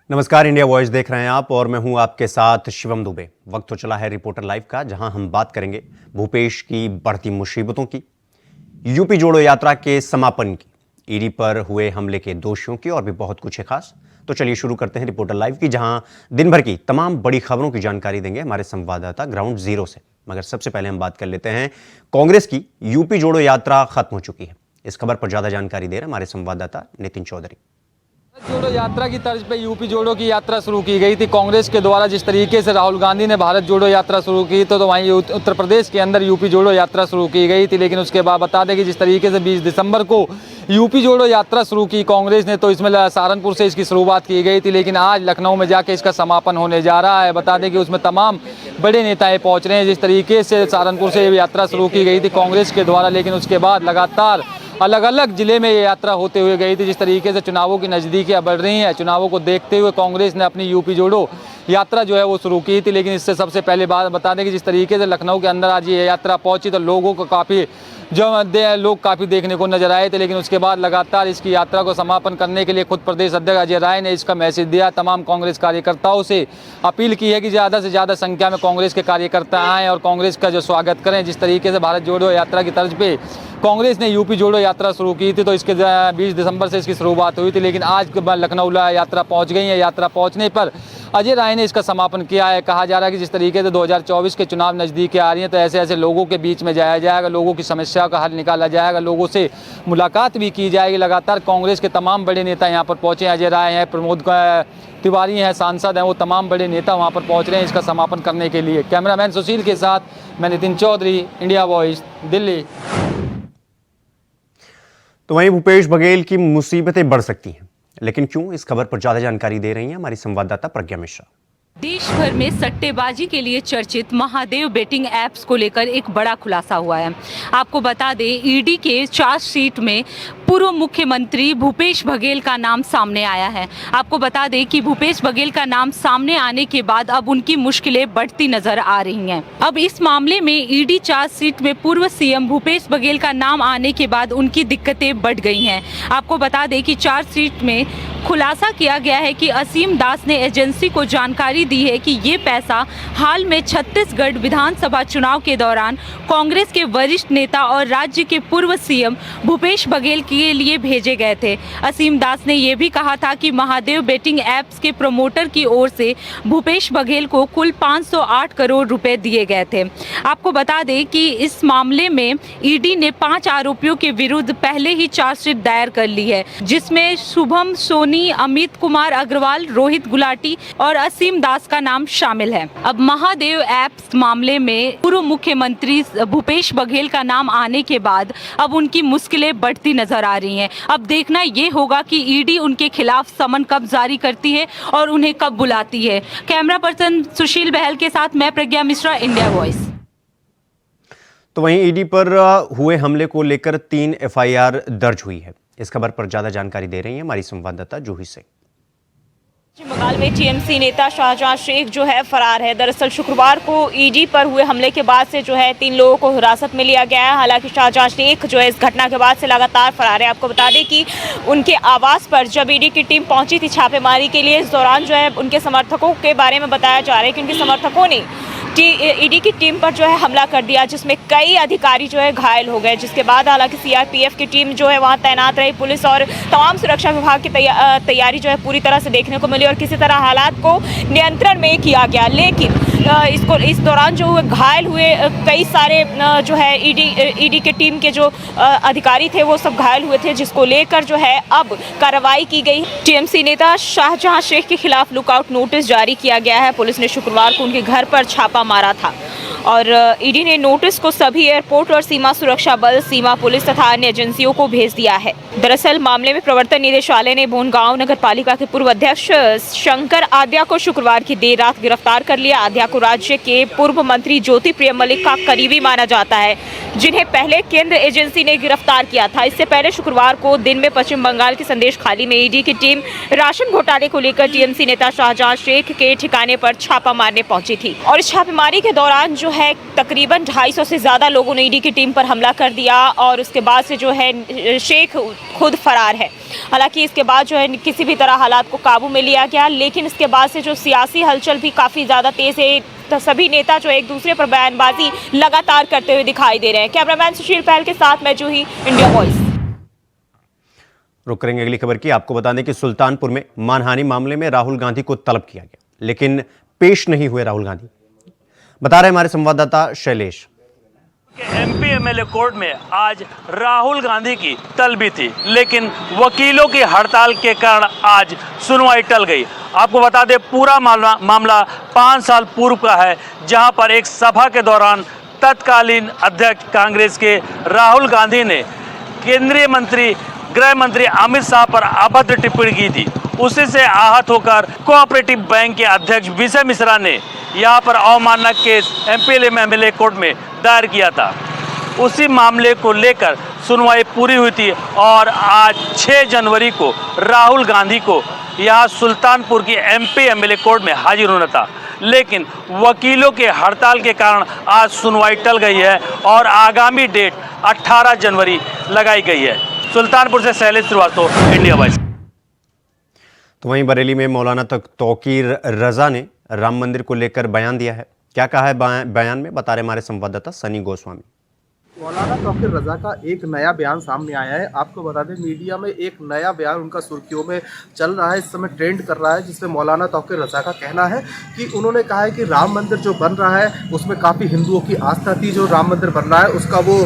नमस्कार, India voice देख रहे हैं आप और मैं हूं आपके साथ शिवम दुबे। वक्त तो चला है रिपोर्टर लाइव का, जहां हम बात करेंगे भूपेश की बढ़ती मुसीबतों की, यूपी जोड़ो यात्रा के समापन की, ईडी पर हुए हमले के दोषियों की और भी बहुत कुछ है खास। तो चलिए शुरू करते हैं रिपोर्टर लाइव की, जहां दिन भर की तमाम बड़ी खबरों की जानकारी देंगे हमारे संवाददाता ग्राउंड जीरो से। मगर सबसे पहले हम बात कर लेते हैं कांग्रेस की यूपी जोड़ो यात्रा खत्म हो चुकी है। इस खबर पर ज्यादा जानकारी दे रहे हैं हमारे संवाददाता नितिन चौधरी। जोड़ो यात्रा की तर्ज पे यूपी जोड़ो की यात्रा शुरू की गई थी कांग्रेस के द्वारा। जिस तरीके से राहुल गांधी ने भारत जोड़ो यात्रा शुरू की तो वहीं उत्तर प्रदेश के अंदर यूपी जोड़ो यात्रा शुरू की गई थी। लेकिन उसके बाद बता दें कि जिस तरीके से 20 दिसंबर को यूपी जोड़ो यात्रा शुरू की कांग्रेस ने, तो इसमें सहारनपुर से इसकी शुरुआत की गई थी, लेकिन आज लखनऊ में जाके इसका समापन होने जा रहा है। बता दें कि उसमें तमाम बड़े नेताएं पहुंच रहे हैं। जिस तरीके से सहारनपुर से यात्रा शुरू की गई थी कांग्रेस के द्वारा, लेकिन उसके बाद लगातार अलग अलग जिले में ये यात्रा होते हुए गई थी। जिस तरीके से चुनावों की नज़दीकियां बढ़ रही हैं, चुनावों को देखते हुए कांग्रेस ने अपनी यूपी जोड़ो यात्रा जो है वो शुरू की थी। लेकिन इससे सबसे पहले बात बता दें कि जिस तरीके से लखनऊ के अंदर आज ये यात्रा पहुंची तो लोगों को लोग काफ़ी देखने को नजर आए थे। लेकिन उसके बाद लगातार इसकी यात्रा को समापन करने के लिए खुद प्रदेश अध्यक्ष अजय राय ने इसका मैसेज दिया। तमाम कांग्रेस कार्यकर्ताओं से अपील की है कि ज़्यादा से ज़्यादा संख्या में कांग्रेस के कार्यकर्ता आएँ और कांग्रेस का जो स्वागत करें। जिस तरीके से भारत जोड़ो यात्रा की तर्ज पे कांग्रेस ने यूपी जोड़ो यात्रा शुरू की थी, तो इसके 20 दिसंबर से इसकी शुरुआत हुई थी। लेकिन आज लखनऊ यात्रा पहुंच गई है। यात्रा पहुंचने पर अजय राय ने इसका समापन किया है। कहा जा रहा है कि जिस तरीके से 2024 के चुनाव नज़दीक आ रही हैं, तो ऐसे ऐसे लोगों के बीच में जाया जाएगा, लोगों की समस्याओं का हल निकाला जाएगा, लोगों से मुलाकात भी की जाएगी। लगातार कांग्रेस के तमाम बड़े नेता यहाँ पर पहुँचे हैं। अजय राय हैं, प्रमोद तिवारी हैं, सांसद हैं, वो तमाम बड़े नेता वहाँ पर पहुँच रहे हैं इसका समापन करने के लिए। कैमरामैन सुशील के साथ मैं नितिन चौधरी, इंडिया वॉइस, दिल्ली। तो वहीं भूपेश बघेल की मुसीबतें बढ़ सकती हैं, लेकिन क्यों? इस खबर पर ज्यादा जानकारी दे रही हैं हमारी संवाददाता प्रज्ञा मिश्रा। देश भर में सट्टेबाजी के लिए चर्चित महादेव बेटिंग ऐप्स को लेकर एक बड़ा खुलासा हुआ है। आपको बता दें, ईडी के चार्जशीट में पूर्व मुख्यमंत्री भूपेश बघेल का नाम सामने आया है। आपको बता दें कि भूपेश बघेल का नाम सामने आने के बाद अब उनकी मुश्किलें बढ़ती नजर आ रही हैं। अब इस मामले में ईडी चार्जशीट में पूर्व सीएम भूपेश बघेल का नाम आने के बाद उनकी दिक्कतें बढ़ गई हैं। आपको बता दें कि चार्जशीट में खुलासा किया गया है कि असीम दास ने एजेंसी को जानकारी दी है कि ये पैसा हाल में छत्तीसगढ़ विधानसभा चुनाव के दौरान कांग्रेस के वरिष्ठ नेता और राज्य के पूर्व सीएम भूपेश बघेल के लिए भेजे गए थे। असीम दास ने यह भी कहा था कि महादेव बेटिंग ऐप्स के प्रमोटर की ओर से भूपेश बघेल को कुल 508 करोड़ रुपए दिए गए थे। आपको बता दें कि इस मामले में ईडी ने 5 आरोपियों के विरुद्ध पहले ही चार्जशीट दायर कर ली है, जिसमें शुभम सोनी, अमित कुमार अग्रवाल, रोहित गुलाटी और असीम दास का नाम शामिल है। अब महादेव ऐप्स मामले में पूर्व मुख्यमंत्री भूपेश बघेल का नाम आने के बाद अब उनकी मुश्किलें बढ़ती नजर आ रही हैं। अब देखना ये होगा कि ईडी उनके खिलाफ समन कब जारी करती है और उन्हें कब बुलाती है। कैमरा पर्सन सुशील बहल के साथ मैं प्रज्ञा मिश्रा, इंडिया वॉइस। तो वहीं ईडी पर हुए हमले को लेकर 3 एफआईआर दर्ज हुई है। इस खबर पर ज्यादा जानकारी दे रही है हमारी संवाददाता जूही सिंह। पश्चिम बंगाल में टीएमसी नेता शाहजहां शेख जो है फरार है। दरअसल शुक्रवार को ईडी पर हुए हमले के बाद से जो है 3 लोगों को हिरासत में लिया गया है। हालांकि शाहजहां शेख जो है इस घटना के बाद से लगातार फरार है। आपको बता दें कि उनके आवास पर जब ईडी की टीम पहुंची थी छापेमारी के लिए, इस दौरान जो है उनके समर्थकों के बारे में बताया जा रहा है कि उनके समर्थकों ने ईडी की टीम पर जो है हमला कर दिया, जिसमें कई अधिकारी जो है घायल हो गए। जिसके बाद हालांकि सीआरपीएफ की टीम जो है वहां तैनात रही, पुलिस और तमाम सुरक्षा विभाग की तैयारी जो है पूरी तरह से देखने को मिली और किसी तरह हालात को नियंत्रण में किया गया। लेकिन इस दौरान जो घायल हुए कई सारे जो है ईडी के टीम के जो अधिकारी थे वो सब घायल हुए थे, जिसको लेकर जो है अब कार्रवाई की गई। टीएमसी नेता शाहजहां शेख के खिलाफ लुकआउट नोटिस जारी किया गया है। पुलिस ने शुक्रवार को उनके घर पर छापा मारा था और ईडी ने नोटिस को सभी एयरपोर्ट और सीमा सुरक्षा बल, सीमा पुलिस तथा अन्य एजेंसियों को भेज दिया है। दरअसल मामले में प्रवर्तन निदेशालय ने बोनगांव नगर पालिका के पूर्व अध्यक्ष शंकर आद्या को शुक्रवार की देर रात गिरफ्तार कर लिया। आद्या को राज्य के पूर्व मंत्री ज्योति प्रिय मलिक का करीबी माना जाता है, जिन्हें पहले केंद्र एजेंसी ने गिरफ्तार किया था। इससे पहले शुक्रवार को दिन में पश्चिम बंगाल के संदेश खाली में ईडी की टीम राशन घोटाले को लेकर टीएमसी नेता शाहजहां शेख के ठिकाने पर छापा मारने पहुंची थी और इस छापेमारी के दौरान जो है तकरीबन 250 से ज़्यादा लोगों ने ईडी की टीम पर हमला कर दिया और उसके बाद से जो है शेख खुद फरार है। हालांकि इसके बाद जो है किसी भी तरह हालात को काबू में लिया गया, लेकिन इसके बाद से जो सियासी हलचल भी काफ़ी ज़्यादा तेज़ है। तो सभी नेता जो एक दूसरे पर बयानबाजी लगातार करते हुए दिखाई दे रहे हैं। कैमरामैन सुशील पहल के साथ मैं जूही, इंडिया वॉइस। रुक करेंगे अगली खबर की। आपको बता दें कि सुल्तानपुर में मानहानि मामले में राहुल गांधी को तलब किया गया, लेकिन पेश नहीं हुए राहुल गांधी। बता रहे हमारे संवाददाता शैलेश। एमपी एमएलए कोर्ट में आज राहुल गांधी की तलबी थी, लेकिन वकीलों की हड़ताल के कारण आज सुनवाई टल गई। आपको बता दें पूरा मामला 5 साल पूर्व का है, जहां पर एक सभा के दौरान तत्कालीन अध्यक्ष कांग्रेस के राहुल गांधी ने केंद्रीय मंत्री गृह मंत्री अमित शाह पर अभद्र टिप्पणी की थी। उसी से आहत होकर कोऑपरेटिव बैंक के अध्यक्ष विजय मिश्रा ने यहां पर अवमानना केस एमपी कोर्ट में दायर किया था। उसी मामले को लेकर सुनवाई पूरी हुई थी और आज 6 जनवरी को राहुल गांधी को यहां सुल्तानपुर की एमपी कोर्ट में हाजिर होना था, लेकिन वकीलों के हड़ताल के कारण आज सुनवाई टल गई है और आगामी डेट 18 जनवरी लगाई गई है। सुल्तानपुर से शैलेश श्रीवास्तव, इंडिया वॉइस। तो वहीं बरेली में मौलाना तौकीर रजा ने राम मंदिर को लेकर बयान दिया है। क्या कहा है बयान में, बता रहे हमारे संवाददाता सनी गोस्वामी। मौलाना तौकीर रजा का एक नया बयान सामने आया है। आपको बता दें मीडिया में एक नया बयान उनका सुर्खियों में चल रहा है, इस समय ट्रेंड कर रहा है, जिसमें मौलाना तौकीर रजा का कहना है कि उन्होंने कहा है कि राम मंदिर जो बन रहा है उसमें काफ़ी हिंदुओं की आस्था थी। जो राम मंदिर बन रहा है उसका वो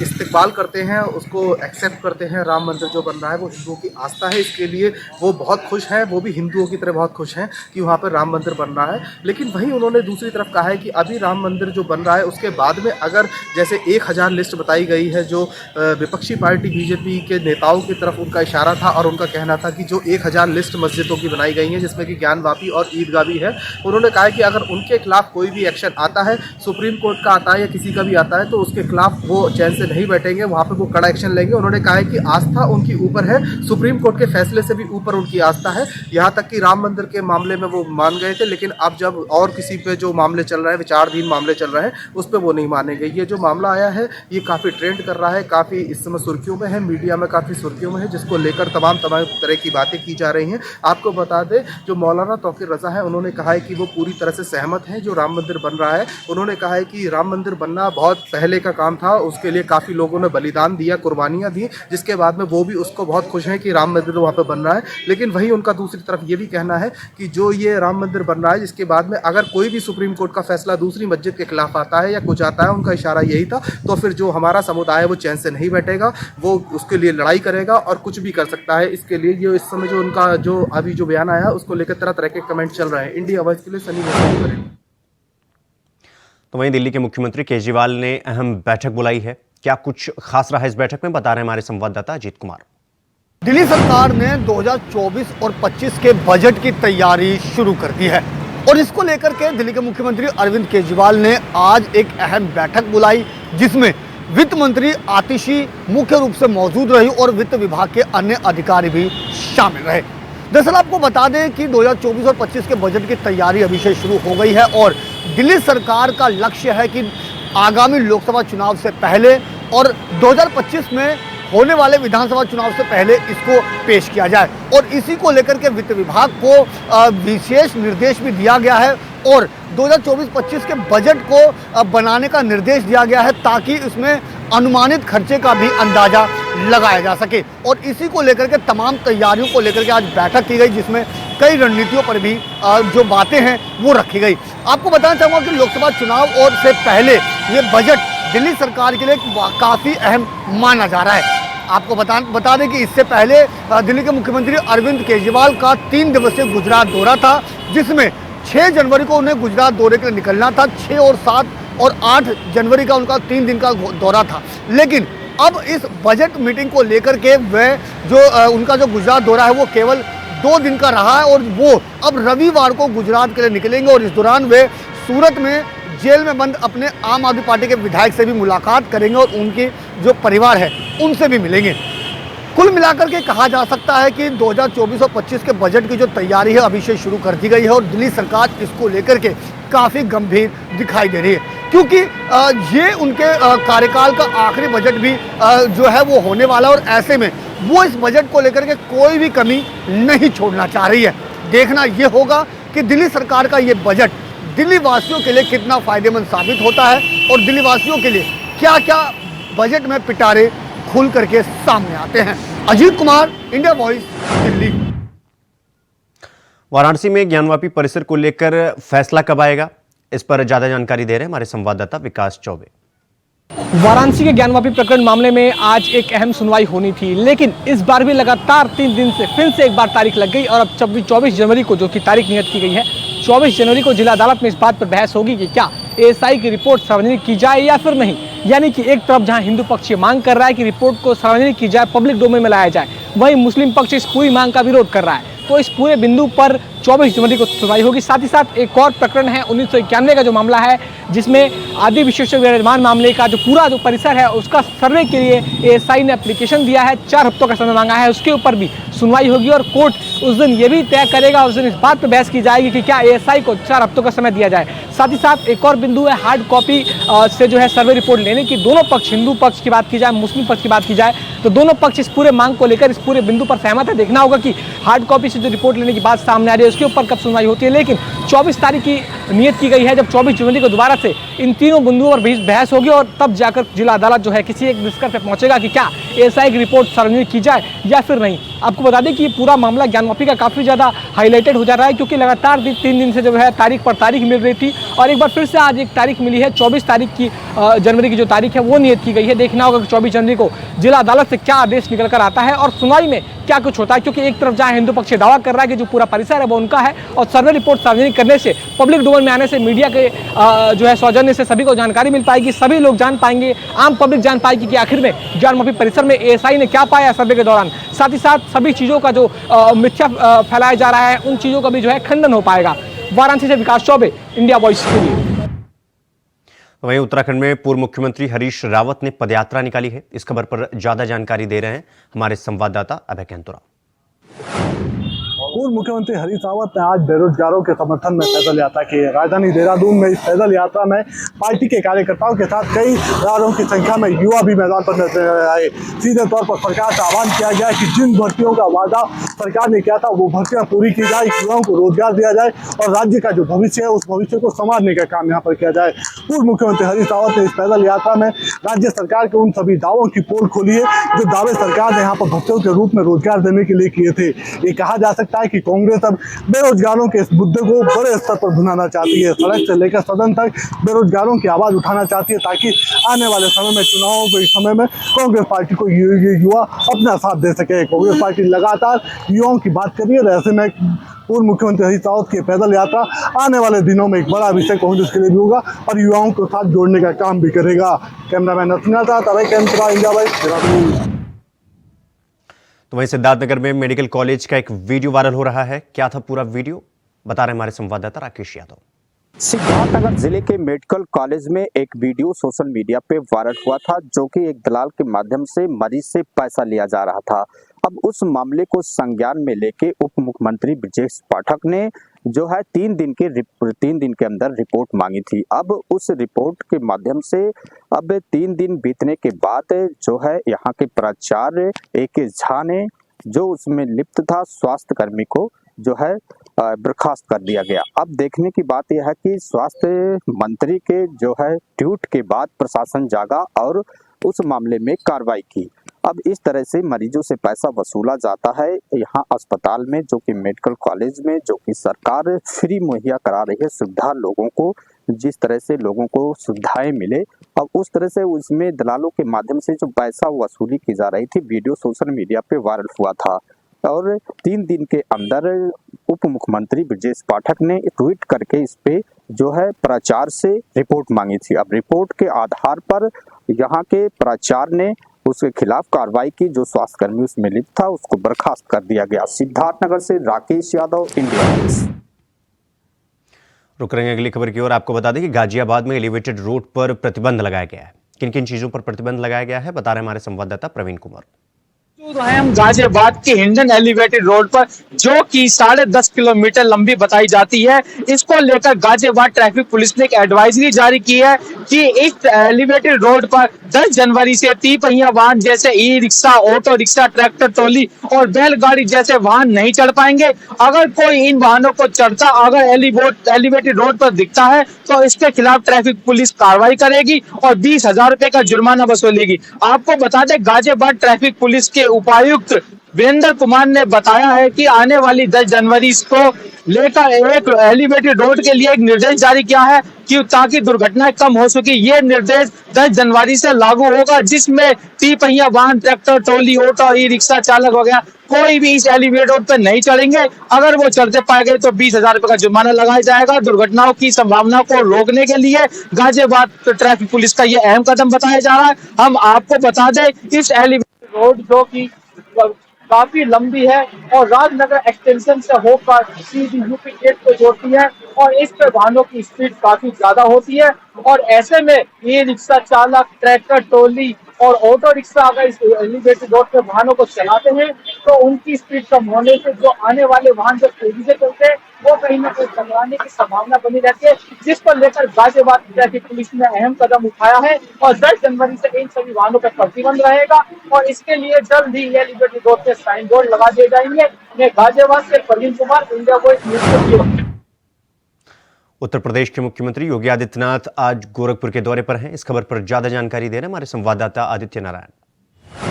इस्तेकबाल करते हैं, उसको एक्सेप्ट करते हैं। राम मंदिर जो बन रहा है वो हिंदुओं की आस्था है, इसके लिए वो बहुत खुश हैं। वो भी हिंदुओं की तरह बहुत खुश हैं कि वहाँ पर राम मंदिर बन रहा है। लेकिन वहीं उन्होंने दूसरी तरफ कहा है कि अभी राम मंदिर जो बन रहा है उसके बाद में अगर जैसे 1000 लिस्ट बताई गई है, जो विपक्षी पार्टी बीजेपी के नेताओं की तरफ उनका इशारा था और उनका कहना था कि जो 1000 लिस्ट मस्जिदों की बनाई गई हैं जिसमें कि ज्ञानवापी और ईदगाह भी है, उन्होंने कहा है कि अगर उनके खिलाफ कोई भी एक्शन आता है, सुप्रीम कोर्ट का आता है या किसी का भी आता है, तो उसके खिलाफ वो चैन से नहीं बैठेंगे, वहाँ पर वो कड़ा एक्शन लेंगे। उन्होंने कहा है कि आस्था उनकी ऊपर है, सुप्रीम कोर्ट के फैसले से भी ऊपर उनकी आस्था है। यहाँ तक कि राम मंदिर के मामले में वो मान गए थे, लेकिन अब जब और किसी पे जो मामले चल रहे हैं, विचाराधीन मामले चल रहे हैं, उस पर वो नहीं मानेंगे। ये जो मामला आया है ये काफ़ी ट्रेंड कर रहा है, काफ़ी इस समय सुर्खियों में है, मीडिया में काफ़ी सुर्खियों में है, जिसको लेकर तमाम तरह की बातें की जा रही हैं। आपको बता दें जो मौलाना तौकीर रजा है उन्होंने कहा है कि वो पूरी तरह से सहमत हैं जो राम मंदिर बन रहा है। उन्होंने कहा है कि राम मंदिर बनना बहुत पहले का काम था, उसके लिए काफ़ी लोगों ने बलिदान दिया, कुर्बानियाँ दी, जिसके बाद में वो भी उसको बहुत खुश हैं कि राम मंदिर वहाँ पर बन रहा है। लेकिन वहीं उनका दूसरी तरफ ये भी कहना है कि जो ये राम मंदिर बन रहा है जिसके बाद में अगर कोई भी सुप्रीम कोर्ट का फैसला दूसरी मस्जिद के खिलाफ आता है या कुछ आता है, उनका इशारा यही था, तो फिर जो हमारा समुदाय है वो चैन से नहीं बैठेगा, वो उसके लिए लड़ाई करेगा और कुछ भी कर सकता है। इसके लिए ये इस समय जो उनका जो अभी जो बयान आया उसको लेकर तरह तरह के कमेंट चल रहे हैं। इंडिया वॉइस के लिए सनी गोस्वामी करें। तो वहीं दिल्ली के मुख्यमंत्री केजरीवाल ने अहम बैठक बुलाई है। क्या कुछ खास रहा इस बैठक में, बता रहे हमारे संवाददाता अजीत कुमार। दिल्ली सरकार ने 2024 और 25 के बजट की तैयारी शुरू कर दी है और इसको लेकर के दिल्ली के मुख्यमंत्री अरविंद केजरीवाल ने आज एक अहम बैठक बुलाई, जिसमें वित्त मंत्री आतिशी मुख्य रूप से मौजूद रही और वित्त विभाग के अन्य अधिकारी भी शामिल रहे। दरअसल आपको बता दें कि 2024 और 25 के बजट की तैयारी अभी से शुरू हो गई है और दिल्ली सरकार का लक्ष्य है कि आगामी लोकसभा चुनाव से पहले और 2025 में होने वाले विधानसभा चुनाव से पहले इसको पेश किया जाए और इसी को लेकर के वित्त विभाग को विशेष निर्देश भी दिया गया है और 2024-25 के बजट को बनाने का निर्देश दिया गया है ताकि इसमें अनुमानित खर्चे का भी अंदाजा लगाया जा सके और इसी को लेकर के तमाम तैयारियों को लेकर के आज बैठक की गई, जिसमें कई रणनीतियों पर भी जो बातें हैं वो रखी गई। आपको बताना चाहूँगा कि लोकसभा चुनाव और से पहले ये बजट दिल्ली सरकार के लिए काफ़ी अहम माना जा रहा है। आपको बता दें कि इससे पहले दिल्ली के मुख्यमंत्री अरविंद केजरीवाल का 3 दिवसीय गुजरात दौरा था, जिसमें 6 जनवरी को उन्हें गुजरात दौरे के लिए निकलना था। 6 और 7 और 8 जनवरी का उनका 3 दिन का दौरा था, लेकिन अब इस बजट मीटिंग को लेकर के वह जो उनका जो गुजरात दौरा है वो केवल 2 दिन का रहा है और वो अब रविवार को गुजरात के लिए निकलेंगे और इस दौरान वे सूरत में जेल में बंद अपने आम आदमी पार्टी के विधायक से भी मुलाकात करेंगे और उनके जो परिवार है उनसे भी मिलेंगे। कुल मिलाकर के कहा जा सकता है कि 2024 और 25 के बजट की जो तैयारी है अभी से शुरू कर दी गई है और दिल्ली सरकार इसको लेकर के काफ़ी गंभीर दिखाई दे रही है, क्योंकि ये उनके कार्यकाल का आखिरी बजट भी जो है वो होने वाला है और ऐसे में वो इस बजट को लेकर के कोई भी कमी नहीं छोड़ना चाह रही है। देखना ये होगा कि दिल्ली सरकार का ये बजट दिल्ली वासियों के लिए कितना फायदेमंद साबित होता है और दिल्ली वासियों के लिए क्या क्या बजट में पिटारे खुल करके सामने आते हैं। Ajit Kumar, India voice, Delhi. वाराणसी में ज्ञानवापी परिसर को लेकर फैसला कब आएगा, इस पर ज्यादा जानकारी दे रहे हैं हमारे संवाददाता विकास चौबे। वाराणसी के ज्ञानवापी प्रकरण मामले में आज एक अहम सुनवाई होनी थी, लेकिन इस बार भी लगातार 3 दिन से फिर से एक बार तारीख लग गई और अब 24 जनवरी को जो कि तारीख नियत की गई है, 24 जनवरी को जिला अदालत में इस बात पर बहस होगी कि क्या एएसआई की रिपोर्ट सार्वजनिक की जाए या फिर नहीं। यानी कि एक तरफ जहां हिंदू पक्ष ये मांग कर रहा है कि रिपोर्ट को सार्वजनिक की जाए, पब्लिक डोमेन में लाया जाए, वहीं मुस्लिम पक्ष इस पूरी मांग का विरोध कर रहा है। तो इस पूरे बिंदु पर 24 जनवरी को सुनवाई होगी। साथ ही साथ एक और प्रकरण है 1991 का जो मामला है, जिसमें आदि विशेषज्ञ विराजमान मामले का जो पूरा जो परिसर है उसका सर्वे के लिए एएसआई ने एप्लीकेशन दिया है, 4 हफ्तों का समय मांगा है, उसके ऊपर भी सुनवाई होगी और कोर्ट उस दिन ये भी तय करेगा, उस दिन इस बात पर बहस की जाएगी कि क्या एएसआई को 4 हफ्तों का समय दिया जाए। साथ ही साथ एक और बिंदु है हार्ड कॉपी से जो है सर्वे रिपोर्ट लेने की। दोनों पक्ष, हिंदू पक्ष की बात की जाए, मुस्लिम पक्ष की बात की जाए, तो दोनों पक्ष इस पूरे मांग को लेकर इस पूरे बिंदु पर सहमत है। देखना होगा कि हार्ड कॉपी से जो रिपोर्ट लेने की बात सामने आ रही है उसके ऊपर कब सुनवाई होती है। लेकिन 24 तारीख की नियत की गई है, जब 24 जनवरी को दोबारा से इन तीनों बिंदुओं पर बहस होगी और तब जाकर जिला अदालत जो है किसी एक निष्कर्ष पर पहुंचेगा कि क्या एएसआई की रिपोर्ट सार्वजनिक की जाए या फिर नहीं। आपको बता दें कि ये पूरा मामला ज्ञानवापी का काफ़ी ज़्यादा हाईलाइटेड हो जा रहा है, क्योंकि लगातार 3 दिन से जो है तारीख पर तारीख मिल रही थी और एक बार फिर से आज एक तारीख मिली है। 24 तारीख की जनवरी की जो तारीख है वो नियत की गई है। देखना होगा कि 24 जनवरी को जिला अदालत से क्या आदेश निकल कर आता है और सुनवाई में क्या कुछ होता है, क्योंकि एक तरफ जहां हिंदू पक्ष दावा कर रहा है कि जो पूरा परिसर है वो उनका है और सर्वे रिपोर्ट सार्वजनिक करने से, पब्लिक डोमेन में आने से, मीडिया के जो है सौजन्य से सभी को जानकारी मिल पाएगी, सभी लोग जान पाएंगे, आम पब्लिक जान पाएगी कि आखिर में ज्ञानवापी परिसर में एएसआई ने क्या पाया सर्वे के दौरान। साथ ही साथ सभी चीज़ों का जो मिथ्या फैलाया जा रहा है उन चीज़ों का भी जो है खंडन हो पाएगा। वाराणसी से विकास चौबे, इंडिया वॉइस के लिए। वहीं उत्तराखंड में पूर्व मुख्यमंत्री हरीश रावत ने पदयात्रा निकाली है। इस खबर पर ज्यादा जानकारी दे रहे हैं हमारे संवाददाता अभय कैंतुरा। पूर्व मुख्यमंत्री हरीश रावत ने आज बेरोजगारों के समर्थन में पैदल यात्रा की है। राजधानी देहरादून में इस पैदल यात्रा में पार्टी के कार्यकर्ताओं के साथ कई हजारों की संख्या में युवा भी मैदान पर नजर आए। सीधे तौर पर सरकार से आह्वान किया गया कि जिन भर्तियों का वादा सरकार ने किया था वो भर्तियां पूरी की जाए, युवाओं को रोजगार दिया जाए और राज्य का जो भविष्य है उस भविष्य को संवारने का काम यहाँ पर किया जाए। पूर्व मुख्यमंत्री हरीश रावत ने इस पैदल यात्रा में राज्य सरकार के उन सभी दावों की पोल खोली है जो दावे सरकार ने यहाँ पर भर्तियों के रूप में रोजगार देने के लिए किए थे। ये कहा जा सकता है कि कांग्रेस अब बेरोजगारों के इस मुद्दे को बड़े स्तर पर भुनाना चाहती है, सड़क से लेकर सदन तक बेरोजगारों की आवाज उठाना चाहती है, ताकि आने वाले समय में, चुनावों के समय में कांग्रेस पार्टी को युवा अपना साथ दे सके। कांग्रेस पार्टी लगातार युवाओं की बात कर रही है। ऐसे में पूर्व मुख्यमंत्री हरीश रावत की पैदल यात्रा आने वाले दिनों में एक बड़ा विषय कांग्रेस के लिए भी होगा और युवाओं को साथ जोड़ने का काम भी करेगा। कैमरामैन नथुना था, अभय कैंतुरा, इंडिया वॉइस, देहरादून। तो वहीं सिद्धार्थनगर में मेडिकल कॉलेज का एक वीडियो वायरल हो रहा है। क्या था पूरा वीडियो, बता रहे हमारे संवाददाता राकेश यादव। सिद्धार्थनगर जिले के मेडिकल कॉलेज में एक वीडियो सोशल मीडिया पे वायरल हुआ था, जो कि एक दलाल के माध्यम से मरीज से पैसा लिया जा रहा था। अब उस मामले को संज्ञान में लेके उप मुख्यमंत्री ब्रजेश पाठक ने जो है 3 दिन के अंदर रिपोर्ट मांगी थी। अब उस रिपोर्ट के माध्यम से अब 3 दिन बीतने के बाद जो है यहाँ के प्राचार्य AK झा ने, जो उसमें लिप्त था, स्वास्थ्य कर्मी को जो है बर्खास्त कर दिया गया। अब देखने की बात यह है कि स्वास्थ्य मंत्री के जो है ट्वीट के बाद प्रशासन जागा और उस मामले में कार्रवाई की। अब इस तरह से मरीजों से पैसा वसूला जाता है यहाँ अस्पताल में, जो कि मेडिकल कॉलेज में, जो कि सरकार फ्री मुहैया करा रही है सुविधा लोगों को। जिस तरह से लोगों को सुविधाएं मिले, अब उस तरह से उसमें दलालों के माध्यम से जो पैसा वसूली की जा रही थी। वीडियो सोशल मीडिया पे वायरल हुआ था और 3 दिन के अंदर उप मुख्यमंत्री ब्रजेश पाठक ने ट्वीट करके इस पे जो है प्राचार्य से रिपोर्ट मांगी थी। अब रिपोर्ट के आधार पर यहाँ के प्राचार्य ने उसके खिलाफ कार्रवाई की। जो स्वास्थ्यकर्मी उसमें लिप्त था उसको बर्खास्त कर दिया गया। सिद्धार्थनगर से राकेश यादव, इंडिया न्यूज़। रुक रहे हैं अगली खबर की ओर। आपको बता दें कि गाजियाबाद में एलिवेटेड रोड पर प्रतिबंध लगाया गया है। किन किन चीजों पर प्रतिबंध लगाया गया है, बता रहे हमारे संवाददाता प्रवीण कुमार। हम गाजियाबाद के हिंडन एलिवेटेड रोड पर, जो कि 10.5 किलोमीटर लंबी बताई जाती है। इसको लेकर गाजियाबाद ट्रैफिक पुलिस ने एक एडवाइजरी जारी की है कि इस एलिवेटेड रोड पर 10 जनवरी से 3 पहिया वाहन जैसे e rickshaw, auto rickshaw, tractor trolley और बैलगाड़ी जैसे वाहन नहीं चढ़ पाएंगे। अगर कोई इन वाहनों को चढ़ता अगर एलिवेटेड रोड पर दिखता है तो इसके खिलाफ ट्रैफिक पुलिस कार्रवाई करेगी और 20,000 रुपए का जुर्माना वसूलेगी। आपको बता दें, गाजियाबाद ट्रैफिक पुलिस के उपायुक्त वीरेंद्र कुमार ने बताया है कि आने वाली 10 जनवरी को लेकर एक एलिवेटेड रोड के लिए एक निर्देश जारी किया है कि ताकि दुर्घटनाएं कम हो सके। ये निर्देश 10 जनवरी से लागू होगा, जिसमें 3 पहिया वाहन, tractor, trolley, auto, e rickshaw चालक वगैरह कोई भी इस एलिवेटेड रोड पर नहीं चढ़ेंगे। अगर वो चढ़ते पाए गए तो 20,000 रुपए का जुर्माना लगाया जाएगा। दुर्घटनाओं की संभावना को रोकने के लिए गाजियाबाद ट्रैफिक पुलिस का ये अहम कदम बताया जा रहा है। हम आपको बता दें, इस एलिवेटेड रोड जो की काफी लंबी है और राजनगर एक्सटेंशन से होकर सीधी यूपी गेट को जोड़ती है और इस पे वाहनों की स्पीड काफी ज्यादा होती है और ऐसे में ये रिक्शा चालक, ट्रैक्टर ट्रॉली और ऑटो रिक्शा अगर इस एलिवेटेड रोड पे वाहनों को चलाते हैं तो उनकी स्पीड कम होने से जो आने वाले वाहन जो तेजी से चलते हैं वो कहीं ना कहीं टकराने की संभावना बनी रहती है, जिसको लेकर गाजियाबाद ट्रैफिक पुलिस ने अहम कदम उठाया है और 10 जनवरी से इन सभी वाहनों पर प्रतिबंध रहेगा और इसके लिए जल्द ही एलिवेटेड रोड पे साइन बोर्ड लगा दिए जाएंगे। मैं गाजियाबाद से Praveen Kumar, India voice news. Uttar Pradesh के मुख्यमंत्री योगी आदित्यनाथ आज गोरखपुर के दौरे पर हैं। इस खबर पर ज्यादा जानकारी दे रहे हैं हमारे संवाददाता आदित्य नारायण।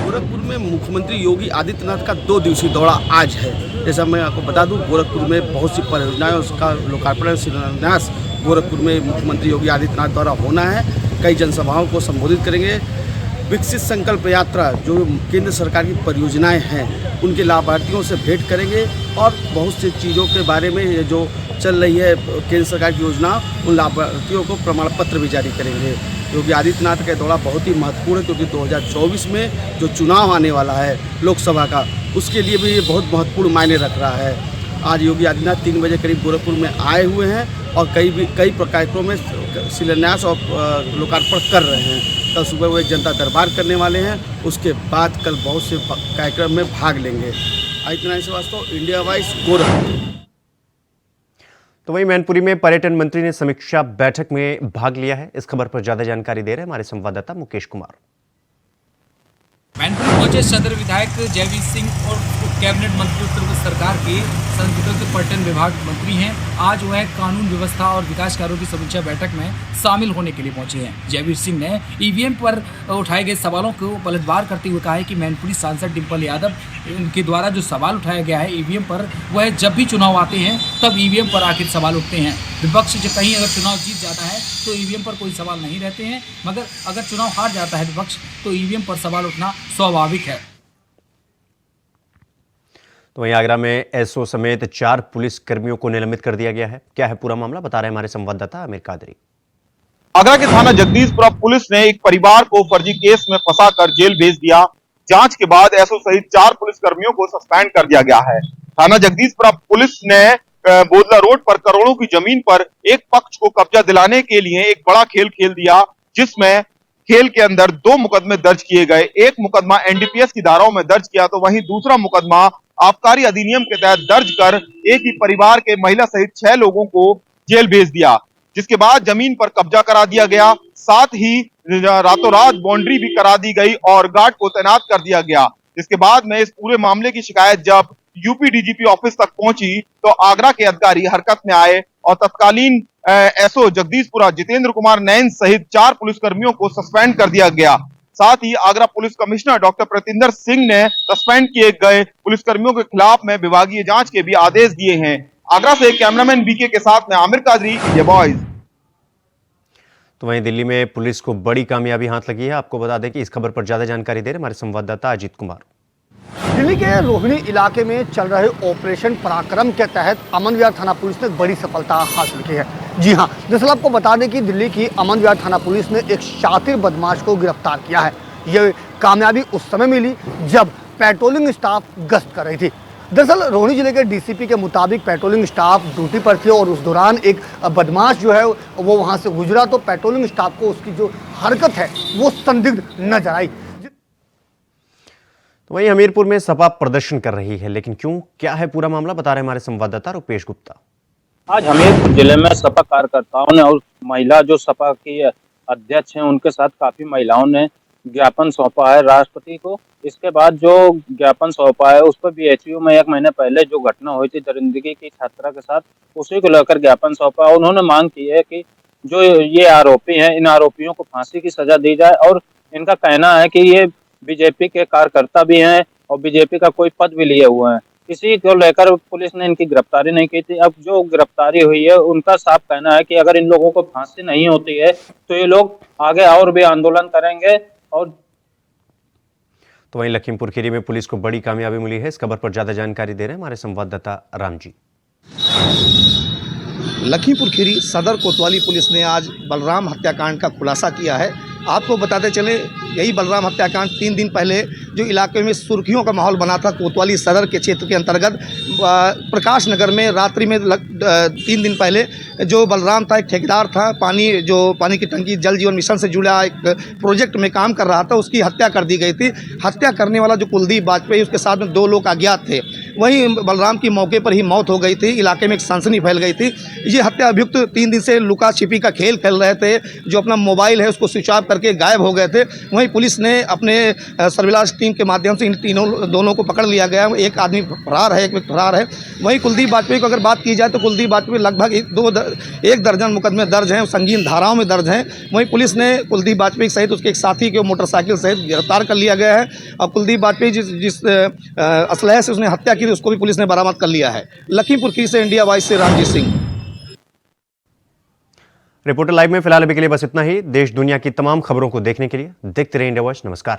गोरखपुर में मुख्यमंत्री योगी आदित्यनाथ का 2 दिवसीय दौरा आज है। जैसा मैं आपको बता दूं, गोरखपुर में बहुत सी परियोजनाएं उसका लोकार्पण शिलान्यास गोरखपुर में मुख्यमंत्री योगी आदित्यनाथ द्वारा होना है। कई जनसभाओं को संबोधित करेंगे। विकसित संकल्प यात्रा जो केंद्र सरकार की परियोजनाएं हैं उनके लाभार्थियों से भेंट करेंगे और बहुत सी चीज़ों के बारे में ये जो चल रही है केंद्र सरकार की योजना, उन लाभार्थियों को प्रमाण पत्र भी जारी करेंगे। योगी आदित्यनाथ का दौरा बहुत ही महत्वपूर्ण है क्योंकि 2024 में जो चुनाव आने वाला है लोकसभा का, उसके लिए भी ये बहुत महत्वपूर्ण मायने रख रहा है। आज योगी आदित्यनाथ 3 बजे करीब गोरखपुर में आए हुए हैं और कई कार्यक्रमों में शिलान्यास और लोकार्पण कर रहे हैं। कल सुबह वो एक जनता दरबार करने वाले हैं, उसके बाद कल बहुत से कार्यक्रम में भाग लेंगे। Adityanath Srivastava, India voice, Gorakhpur. तो वहीं मैनपुरी में पर्यटन मंत्री ने समीक्षा बैठक में भाग लिया है। इस खबर पर ज्यादा जानकारी दे रहे हैं हमारे संवाददाता मुकेश कुमार। मैनपुरी पहुंचे सदर विधायक जयवीर सिंह और कैबिनेट मंत्री उत्तर प्रदेश सरकार के संस्कृति पर्यटन विभाग मंत्री हैं। आज वह कानून व्यवस्था और विकास कार्यों की समीक्षा बैठक में शामिल होने के लिए पहुंचे हैं। जयवीर सिंह ने ईवीएम पर उठाए गए सवालों को पलटवार करते हुए कहा है कि मैनपुरी सांसद डिम्पल यादव के द्वारा जो सवाल उठाया गया है ईवीएम पर, वह जब भी चुनाव आते हैं तब ईवीएम पर आखिर सवाल उठते हैं। विपक्ष जब कहीं अगर चुनाव जीत जाता है तो ईवीएम पर कोई सवाल नहीं रहते हैं, मगर अगर चुनाव हार जाता है विपक्ष तो ईवीएम पर सवाल उठना स्वाभाविक है। तो वहीं आगरा में एसओ समेत 4 पुलिस कर्मियों को निलंबित कर दिया गया है। क्या है पूरा मामला, बता रहे हैं हमारे संवाददाता आमिर कादरी। आगरा के थाना जगदीशपुरा पुलिस ने एक परिवार को फर्जी केस में फंसाकर जेल भेज दिया। जांच के बाद एसओ सहित 4 पुलिस कर्मियों को सस्पेंड कर दिया गया है। थाना जगदीशपुरा पुलिस ने बोदला रोड पर करोड़ों की जमीन पर एक पक्ष को कब्जा दिलाने के लिए एक बड़ा खेल खेल दिया, जिसमें खेल के अंदर 2 मुकदमे दर्ज किए गए। एक मुकदमा एनडीपीएस की धाराओं में दर्ज किया तो वहीं दूसरा मुकदमा आबकारी अधिनियम के तहत दर्ज कर एक ही परिवार के महिला सहित 6 लोगों को जेल भेज दिया, जिसके बाद जमीन पर कब्जा करा दिया गया। साथ ही रातों रात बाउंड्री भी करा दी गई और गार्ड को तैनात कर दिया गया। इसके बाद में इस पूरे मामले की शिकायत जब यूपी डीजीपी ऑफिस तक पहुंची तो आगरा के अधिकारी हरकत में आए और तत्कालीन एसओ जगदीशपुरा जितेंद्र कुमार नैन सहित 4 पुलिसकर्मियों को सस्पेंड कर दिया गया। साथ ही Agra police commissioner doctor Pratinder Singh ने सस्पेंड किए गए पुलिसकर्मियों के खिलाफ में विभागीय जांच के भी आदेश दिए हैं। आगरा से कैमरामैन बीके के साथ में आमिर कादरी, इंडिया वॉइस। तो वहीं दिल्ली में पुलिस को बड़ी कामयाबी हाथ लगी है। आपको बता दें कि इस खबर पर ज्यादा जानकारी दे रहे हमारे संवाददाता अजीत कुमार। दिल्ली के रोहिणी इलाके में चल रहे ऑपरेशन पराक्रम के तहत अमन विहार थाना पुलिस ने बड़ी सफलता हासिल की है। जी हां, दरअसल आपको बता दें कि दिल्ली की अमन विहार थाना पुलिस ने एक शातिर बदमाश को गिरफ्तार किया है। यह कामयाबी उस समय मिली जब पेट्रोलिंग स्टाफ गश्त कर रही थी। दरअसल रोहिणी जिले के डीसीपी के मुताबिक पेट्रोलिंग स्टाफ ड्यूटी पर थे और उस दौरान एक बदमाश जो है वो वहां से गुजरा तो पेट्रोलिंग स्टाफ को उसकी जो हरकत है वो संदिग्ध नजर आई। तो वहीं आगरा में एसओ समेत 4 पुलिस कर्मियों को निलंबित कर दिया गया है। क्या है पूरा मामला, बता रहे हैं हमारे संवाददाता आमिर कादरी। दरअसल रोहिणी जिले के डीसीपी के मुताबिक पेट्रोलिंग स्टाफ ड्यूटी पर थे और उस दौरान एक बदमाश जो है वो वहां से गुजरा तो पेट्रोलिंग स्टाफ को उसकी जो हरकत है वो संदिग्ध नजर आई। तो वहीं हमीरपुर में सपा प्रदर्शन कर रही है, लेकिन क्यों, क्या है पूरा मामला, बता रहे हमारे संवाददाता रुपेश गुप्ता। आज हमीरपुर जिले में सपा कार्यकर्ताओं ने और महिला जो सपा की अध्यक्ष हैं उनके साथ काफी महिलाओं ने ज्ञापन सौंपा है राष्ट्रपति को। इसके बाद जो ज्ञापन सौंपा है उस पर बीएचयू में 1 महीने पहले जो घटना हुई थी दरिंदगी की छात्रा के साथ, उसी को लेकर ज्ञापन सौंपा। उन्होंने मांग की है कि जो ये आरोपी हैं इन आरोपियों को फांसी की सजा दी जाए, और इनका कहना है कि ये बीजेपी के कार्यकर्ता भी हैं और बीजेपी का कोई पद भी लिए हुए हैं। इसी को लेकर पुलिस ने इनकी गिरफ्तारी नहीं की थी। अब जो गिरफ्तारी हुई है उनका साफ कहना है कि अगर इन लोगों को फांसी नहीं होती है तो ये लोग आगे और भी आंदोलन करेंगे। और तो वहीं लखीमपुर खीरी में पुलिस को बड़ी कामयाबी मिली है। इस खबर पर ज्यादा जानकारी दे रहे हैं हमारे संवाददाता राम जी। लखीमपुर खीरी सदर कोतवाली पुलिस ने आज बलराम हत्याकांड का खुलासा किया है। आपको बताते चले, यही बलराम हत्याकांड 3 दिन पहले जो इलाके में सुर्खियों का माहौल बना था, कोतवाली सदर के क्षेत्र के अंतर्गत प्रकाश नगर में रात्रि में 3 दिन पहले जो बलराम था, एक ठेकेदार था, पानी की टंकी जल जीवन मिशन से जुड़ा एक प्रोजेक्ट में काम कर रहा था, उसकी हत्या कर दी गई थी। हत्या करने वाला जो कुलदीप वाजपेयी, उसके साथ में 2 लोग अज्ञात थे। वहीं बलराम की मौके पर ही मौत हो गई थी। इलाके में एक सनसनी फैल गई थी। ये हत्या अभियुक्त 3 दिन से लुका छिपी का खेल खेल रहे थे, जो अपना मोबाइल है उसको स्विच ऑफ करके गायब हो गए थे। वहीं पुलिस ने अपने सर्विलांस टीम के माध्यम से इन दोनों को पकड़ लिया गया। एक आदमी फरार है, एक व्यक्ति फरार है। वहीं कुलदीप वाजपेयी को अगर बात की जाए तो कुलदीप वाजपेयी लगभग 1 दर्जन मुकदमे दर्ज हैं, संगीन धाराओं में दर्ज हैं। वहीं पुलिस ने कुलदीप वाजपेयी सहित उसके एक साथी को मोटरसाइकिल सहित गिरफ्तार कर लिया गया है। और कुलदीप वाजपेयी जिस असलहे से उसने हत्या की उसको भी पुलिस ने बरामद कर लिया है। लखीमपुर खीरी से इंडिया वॉइस से रामजीत सिंह। रिपोर्टर लाइव में फिलहाल अभी के लिए बस इतना ही। देश दुनिया की तमाम खबरों को देखने के लिए देखते रहिए इंडिया वॉइस। नमस्कार।